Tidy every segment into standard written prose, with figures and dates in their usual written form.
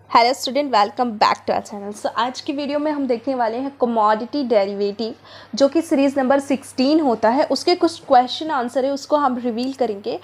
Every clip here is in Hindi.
Hello student, welcome back to our channel. So आज की वीडियो में हम देखने वाले हैं कमोडिटी डेरिवेटिव, जो कि सीरीज़ नंबर 16 होता है। उसके कुछ क्वेश्चन आंसर है, उसको हम रिवील करेंगे।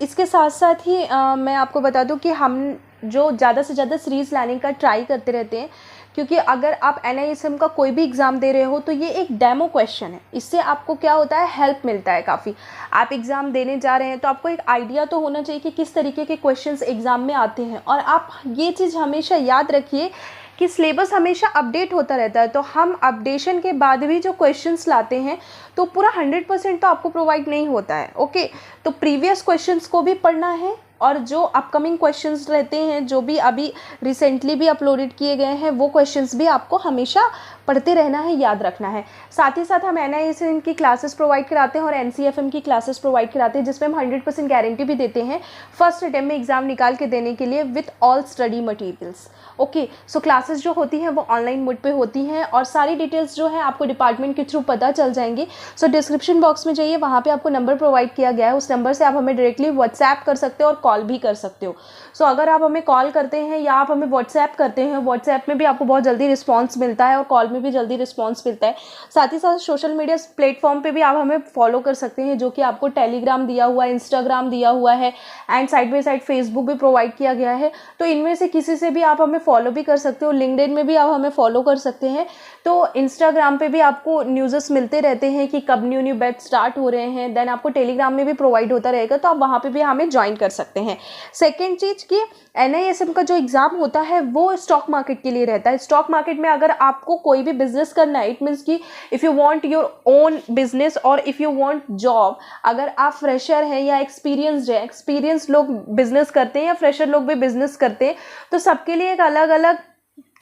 इसके साथ साथ ही मैं आपको बता दूं कि हम जो ज़्यादा से ज़्यादा सीरीज़ लाने का ट्राई करते रहते हैं, क्योंकि अगर आप NISM का कोई भी एग्ज़ाम दे रहे हो तो ये एक डेमो क्वेश्चन है। इससे आपको क्या होता है, हेल्प मिलता है काफ़ी। आप एग्ज़ाम देने जा रहे हैं तो आपको एक आइडिया तो होना चाहिए कि किस तरीके के क्वेश्चंस एग्ज़ाम में आते हैं। और आप ये चीज़ हमेशा याद रखिए कि सिलेबस हमेशा अपडेट होता रहता है, तो हम अपडेशन के बाद भी जो क्वेश्चंस लाते हैं तो पूरा 100% तो आपको प्रोवाइड नहीं होता है। ओके, तो प्रीवियस क्वेश्चंस को भी पढ़ना है और जो अपकमिंग क्वेश्चंस रहते हैं, जो भी अभी रिसेंटली भी अपलोडेड किए गए हैं, वो क्वेश्चंस भी आपको हमेशा पढ़ते रहना है, याद रखना है। साथ ही साथ हम NISM की क्लासेस प्रोवाइड कराते हैं और NCFM की क्लासेस प्रोवाइड कराते हैं, जिसमें हम 100% गारंटी भी देते हैं फर्स्ट अटेम्प्ट में एग्जाम निकाल के देने के लिए with all study materials. Okay, so classes जो होती हैं वो ऑनलाइन मोड पे होती हैं और सारी डिटेल्स जो है आपको डिपार्टमेंट के थ्रू पता चल जाएंगी। सो डिस्क्रिप्शन बॉक्स में जाइए, वहाँ पे आपको नंबर प्रोवाइड किया गया है। उस नंबर से आप हमें डायरेक्टली व्हाट्सएप कर सकते हो और कॉल भी कर सकते हो। सो अगर आप हमें कॉल करते हैं या आप हमें व्हाट्सएप करते हैं, व्हाट्सएप में भी आपको बहुत जल्दी रिस्पॉन्स मिलता है और कॉल में भी जल्दी रिस्पॉन्स मिलता है। साथ ही साथ सोशल मीडिया प्लेटफॉर्म पे भी आप हमें फॉलो कर सकते हैं, जो कि आपको टेलीग्राम दिया हुआ है, इंस्टाग्राम दिया हुआ है and side by side Facebook भी प्रोवाइड किया गया है। तो इनमें से किसी से भी आप हमें फॉलो भी कर सकते हो। लिंक्डइन में भी आप हमें फॉलो कर सकते हैं। तो इंस्टाग्राम पे भी आपको न्यूज़ेस मिलते रहते हैं कि कब न्यू बैच स्टार्ट हो रहे हैं। देन आपको टेलीग्राम में भी प्रोवाइड होता रहेगा, तो आप वहाँ पे भी हमें ज्वाइन कर सकते हैं। सेकेंड चीज़ कि NISM का जो एग्ज़ाम होता है वो स्टॉक मार्केट के लिए रहता है। स्टॉक मार्केट में अगर आपको कोई भी बिजनेस करना है, इट मीन्स कि if you want your own business और इफ़ यू वांट जॉब, अगर आप फ्रेशर हैं या एक्सपीरियंस्ड है, एक्सपीरियंस लोग बिजनेस करते हैं या फ्रेशर लोग भी बिजनेस करते हैं, तो सबके लिए एक अलग अलग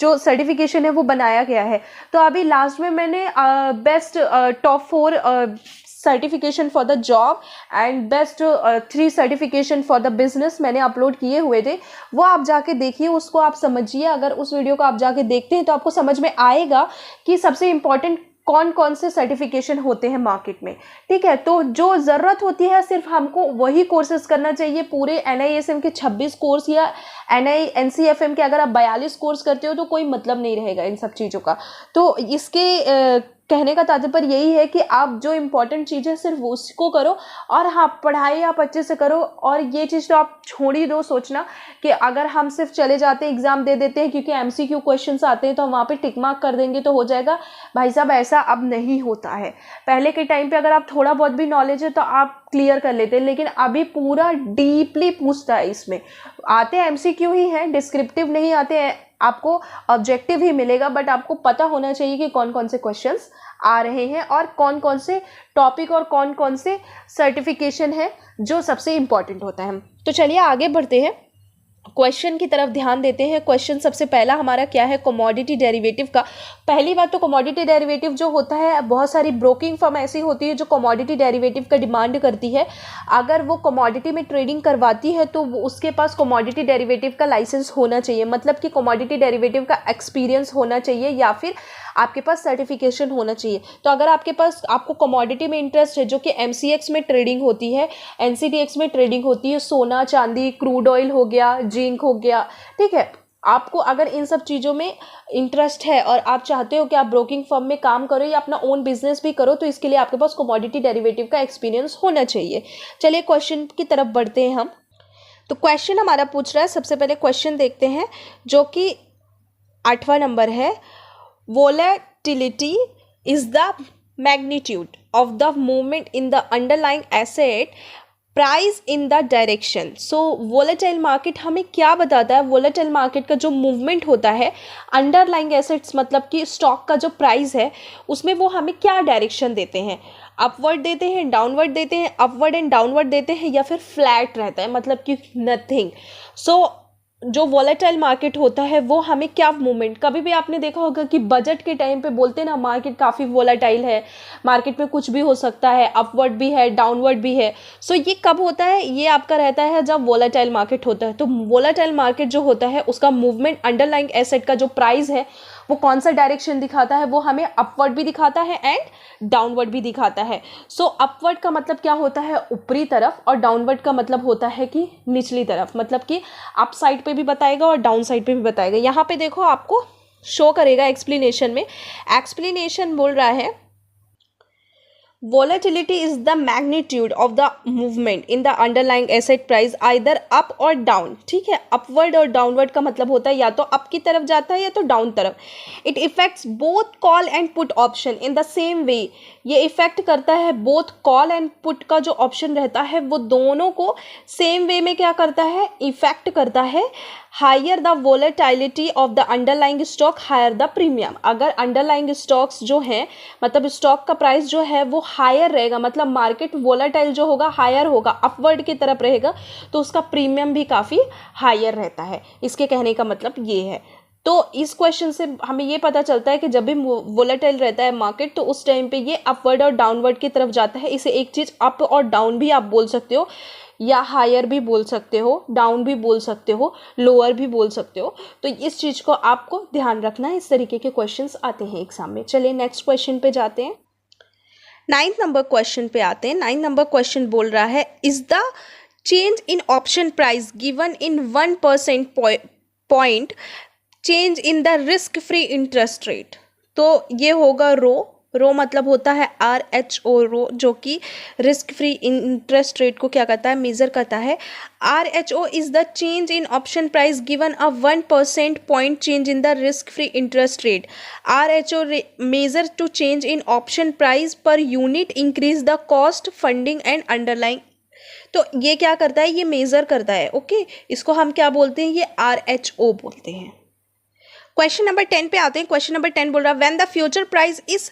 जो सर्टिफिकेशन है वो बनाया गया है। तो अभी लास्ट में मैंने best top 4 certification for the job and best 3 certification for the business मैंने अपलोड किए हुए थे। वो आप जाके देखिए, उसको आप समझिए। अगर उस वीडियो को आप जाके देखते हैं तो आपको समझ में आएगा कि सबसे इम्पॉर्टेंट कौन कौन से सर्टिफिकेशन होते हैं मार्केट में। ठीक है, तो जो ज़रूरत होती है सिर्फ हमको वही कोर्सेज करना चाहिए। पूरे NISM के 26 कोर्स या NCFM के अगर आप 42 कोर्स करते हो तो कोई मतलब नहीं रहेगा इन सब चीज़ों का। तो इसके कहने का तात्पर्य यही है कि आप जो इम्पोर्टेंट चीज़ें सिर्फ उसको करो और हाँ, पढ़ाई आप अच्छे से करो। और ये चीज़ तो आप छोड़ ही दो सोचना कि अगर हम सिर्फ चले जाते हैं, एग्ज़ाम दे देते हैं क्योंकि MCQ क्वेश्चंस आते हैं तो हम वहाँ पे टिक मार्क कर देंगे तो हो जाएगा। भाई साहब, ऐसा अब नहीं होता है। पहले के टाइम पे अगर आप थोड़ा बहुत भी नॉलेज है तो आप क्लियर कर लेते हैं, लेकिन अभी पूरा डीपली पूछता है। इसमें आते MCQ ही हैं, डिस्क्रिप्टिव नहीं आते हैं। आपको ऑब्जेक्टिव ही मिलेगा, बट आपको पता होना चाहिए कि कौन कौन से क्वेश्चंस आ रहे हैं और कौन कौन से टॉपिक और कौन कौन से सर्टिफिकेशन है जो सबसे इम्पॉर्टेंट होता है। तो चलिए आगे बढ़ते हैं, क्वेश्चन की तरफ ध्यान देते हैं। क्वेश्चन सबसे पहला हमारा क्या है, कमोडिटी डेरिवेटिव का। पहली बात तो कमोडिटी डेरिवेटिव जो होता है, बहुत सारी ब्रोकिंग फर्म ऐसी होती है जो कमोडिटी डेरिवेटिव का डिमांड करती है। अगर वो कमोडिटी में ट्रेडिंग करवाती है तो उसके पास कमोडिटी डेरिवेटिव का लाइसेंस होना चाहिए, मतलब कि कमोडिटी डेरिवेटिव का एक्सपीरियंस होना चाहिए या फिर आपके पास सर्टिफिकेशन होना चाहिए। तो अगर आपको कमोडिटी में इंटरेस्ट है, जो कि MCX में ट्रेडिंग होती है, NCDX में ट्रेडिंग होती है, सोना चांदी, क्रूड ऑयल हो गया, जिंक हो गया, ठीक है, आपको अगर इन सब चीज़ों में इंटरेस्ट है और आप चाहते हो कि आप ब्रोकिंग फर्म में काम करो या अपना ओन बिजनेस भी करो, तो इसके लिए आपके पास कमोडिटी डेरिवेटिव का एक्सपीरियंस होना चाहिए। चलिए क्वेश्चन की तरफ बढ़ते हैं हम। तो क्वेश्चन हमारा पूछ रहा है, सबसे पहले क्वेश्चन देखते हैं जो कि 8वां नंबर है। Volatility is the magnitude of the movement in the underlying asset price in the direction. So volatile market हमें क्या बताता है, वोलेटाइल मार्केट का जो मूवमेंट होता है अंडरलाइंग एसेट्स, मतलब कि स्टॉक का जो प्राइस है उसमें वो हमें क्या डायरेक्शन देते हैं, अपवर्ड देते हैं, डाउनवर्ड देते हैं, अपवर्ड एंड डाउनवर्ड देते हैं, या फिर फ्लैट रहता है, मतलब कि नथिंग। सो जो वॉलेटाइल मार्केट होता है वो हमें क्या मूवमेंट, कभी भी आपने देखा होगा कि बजट के टाइम पे बोलते हैं ना मार्केट काफ़ी वॉलेटाइल है, मार्केट में कुछ भी हो सकता है, अपवर्ड भी है, डाउनवर्ड भी है। सो ये कब होता है, ये आपका रहता है जब वॉलेटाइल मार्केट होता है। तो वॉलेटाइल मार्केट जो होता है उसका मूवमेंट अंडरलाइंग एसेट का जो प्राइस है वो कौन सा डायरेक्शन दिखाता है, वो हमें अपवर्ड भी दिखाता है एंड डाउनवर्ड भी दिखाता है। सो अपवर्ड का मतलब क्या होता है, ऊपरी तरफ, और डाउनवर्ड का मतलब होता है कि निचली तरफ, मतलब कि अप साइड पे भी बताएगा और डाउन साइड पे भी बताएगा। यहाँ पे देखो आपको शो करेगा एक्सप्लेनेशन में, एक्सप्लेनेशन बोल रहा है volatility is the magnitude of the movement in the underlying asset price either up or down। ठीक है, अपवर्ड और डाउनवर्ड का मतलब होता है या तो अप की तरफ जाता है या तो डाउन तरफ। It effects both call and put option in the same way. ये इफेक्ट करता है बोथ कॉल एंड पुट का जो ऑप्शन रहता है वो दोनों को सेम वे में क्या करता है, इफेक्ट करता है। Higher the volatility of the underlying stock higher the premium. अगर अंडरलाइंग स्टॉक्स जो हैं, मतलब स्टॉक का प्राइस जो है वो हायर रहेगा, मतलब मार्केट वोलेटाइल जो होगा हायर होगा, अपवर्ड की तरफ रहेगा, तो उसका प्रीमियम भी काफ़ी हायर रहता है। इसके कहने का मतलब ये है। तो इस क्वेश्चन से हमें ये पता चलता है कि जब भी वोलेटाइल रहता है मार्केट तो उस टाइम पे ये अपवर्ड और डाउनवर्ड की तरफ जाता है। इसे एक चीज़ अप और डाउन भी आप बोल सकते हो, या हायर भी बोल सकते हो, डाउन भी बोल सकते हो, लोअर भी बोल सकते हो। तो इस चीज़ को आपको ध्यान रखना है, इस तरीके के क्वेश्चंस आते हैं एग्जाम में। चलिए नेक्स्ट क्वेश्चन पे जाते हैं। 9 नंबर क्वेश्चन पे आते हैं। 9 नंबर क्वेश्चन बोल रहा है is the change in option price given in 1% point change in the risk free interest rate. तो ये होगा रो मतलब होता है RHO रो, जो कि रिस्क फ्री इंटरेस्ट रेट को क्या करता है, मेज़र करता है। RHO is the change in option price given a 1% point change in the risk free interest rate. RHO measure to change in option price per unit increase the cost funding and underlying. तो ये क्या करता है, ये मेज़र करता है। ओके, इसको हम क्या बोलते हैं, ये RHO बोलते हैं। क्वेश्चन नंबर 10 पे आते हैं। क्वेश्चन नंबर 10 बोल रहा है when the future price is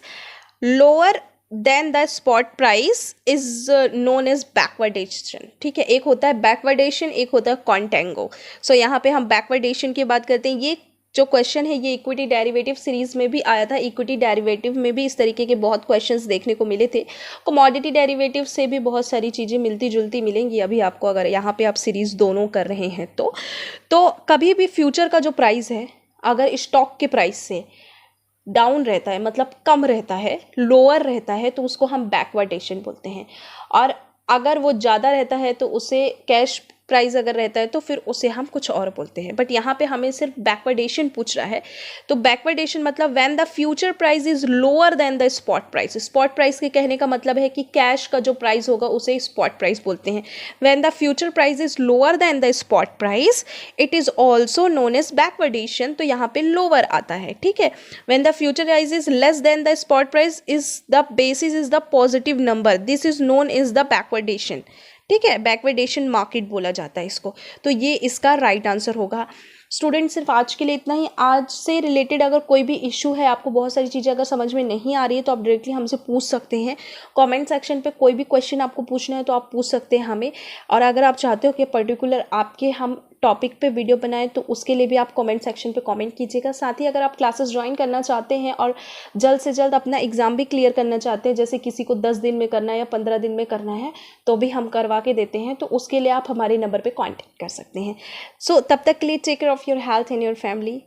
lower than the spot price is known as backwardation. ठीक है, एक होता है बैकवर्डेशन, एक होता है कॉन्टेंगो। सो यहाँ पे हम बैकवर्डेशन की बात करते हैं। ये जो क्वेश्चन है ये इक्विटी डेरिवेटिव सीरीज में भी आया था। इक्विटी डेरिवेटिव में भी इस तरीके के बहुत क्वेश्चंस देखने को मिले थे। कमोडिटी डेरिवेटिव से भी बहुत सारी चीज़ें मिलती जुलती मिलेंगी अभी आपको, अगर यहाँ पे आप सीरीज दोनों कर रहे हैं तो कभी भी फ्यूचर का जो प्राइस है अगर स्टॉक के प्राइस से डाउन रहता है, मतलब कम रहता है, लोअर रहता है, तो उसको हम बैकवर्डेशन बोलते हैं। और अगर वो ज़्यादा रहता है तो उसे कैश प्राइस अगर रहता है तो फिर उसे हम कुछ और बोलते हैं। बट यहाँ पे हमें सिर्फ बैकवर्डेशन पूछ रहा है। तो बैकवर्डेशन मतलब when the future price is lower than the spot price. Spot price के कहने का मतलब है कि कैश का जो प्राइस होगा उसे स्पॉट प्राइस बोलते हैं। When the future price is lower than the spot price it is also known as backwardation. तो यहाँ पे लोअर आता है। ठीक है, when the future price is less than the spot price is the basis is the positive number, this is known as the backwardation. ठीक है, बैकवर्डेशन मार्केट बोला जाता है इसको। तो ये इसका राइट आंसर होगा। स्टूडेंट सिर्फ आज के लिए इतना ही। आज से रिलेटेड अगर कोई भी इशू है, आपको बहुत सारी चीज़ें अगर समझ में नहीं आ रही है तो आप डायरेक्टली हमसे पूछ सकते हैं। कमेंट सेक्शन पे कोई भी क्वेश्चन आपको पूछना है तो आप पूछ सकते हैं हमें। और अगर आप चाहते हो कि पर्टिकुलर आपके हम टॉपिक पे वीडियो बनाएं तो उसके लिए भी आप कमेंट सेक्शन पे कमेंट कीजिएगा। साथ ही अगर आप क्लासेस ज्वाइन करना चाहते हैं और जल्द से जल्द अपना एग्ज़ाम भी क्लियर करना चाहते हैं, जैसे किसी को 10 दिन में करना है या 15 दिन में करना है, तो भी हम करवा के देते हैं। तो उसके लिए आप हमारे नंबर पर कॉन्टैक्ट कर सकते हैं। सो तब तक के लिए take care of your health and your family.